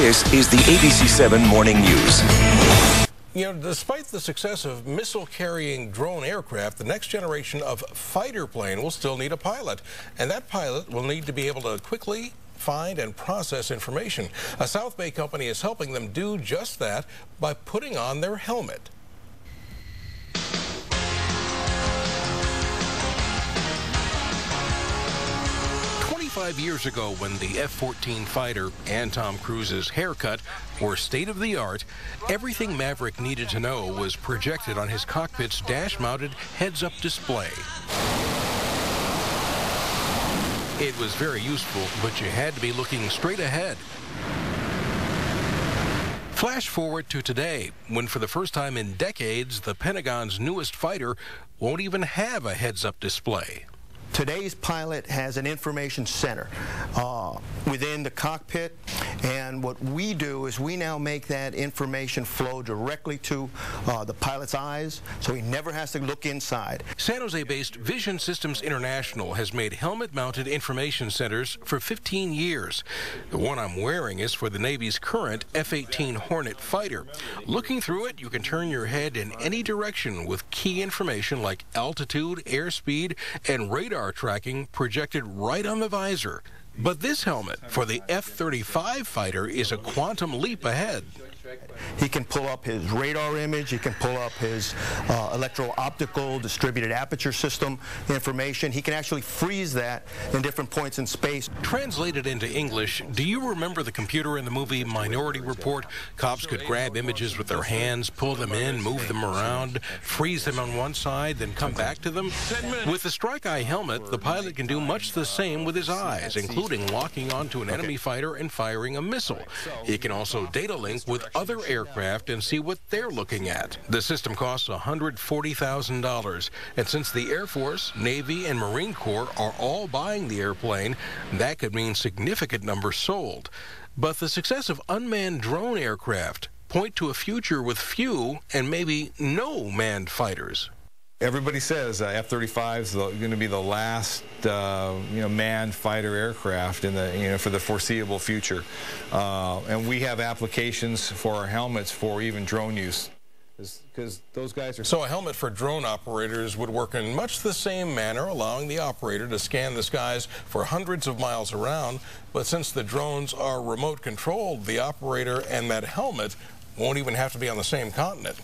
This is the ABC7 Morning News. You know, despite the success of missile-carrying drone aircraft, the next generation of fighter plane will still need a pilot. And that pilot will need to be able to quickly find and process information. A South Bay company is helping them do just that by putting on their helmet. 25 years ago, when the F-14 fighter and Tom Cruise's haircut were state-of-the-art, everything Maverick needed to know was projected on his cockpit's dash-mounted heads-up display. It was very useful, but you had to be looking straight ahead. Flash forward to today, when for the first time in decades, the Pentagon's newest fighter won't even have a heads-up display. Today's pilot has an information center within the cockpit, and what we do is we now make that information flow directly to the pilot's eyes, so he never has to look inside. San Jose-based Vision Systems International has made helmet-mounted information centers for 15 years. The one I'm wearing is for the Navy's current F-18 Hornet fighter. Looking through it, you can turn your head in any direction with key information like altitude, airspeed, and radar tracking projected right on the visor. But this helmet for the F-35 fighter is a quantum leap ahead. He can pull up his radar image, he can pull up his electro-optical distributed aperture system information. He can actually freeze that in different points in space. Translated into English, do you remember the computer in the movie Minority Report? Cops could grab images with their hands, pull them in, move them around, freeze them on one side, then come back to them. With the Strike Eye helmet, the pilot can do much the same with his eyes, including locking onto an enemy fighter and firing a missile. He can also data link with other aircraft and see what they're looking at. The system costs $140,000, and since the Air Force, Navy, and Marine Corps are all buying the airplane, that could mean significant numbers sold. But the success of unmanned drone aircraft point to a future with few and maybe no manned fighters. Everybody says F-35 is going to be the last, manned fighter aircraft in the, for the foreseeable future, and we have applications for our helmets for even drone use, because those guys are. So a helmet for drone operators would work in much the same manner, allowing the operator to scan the skies for hundreds of miles around. But since the drones are remote controlled, the operator and that helmet won't even have to be on the same continent.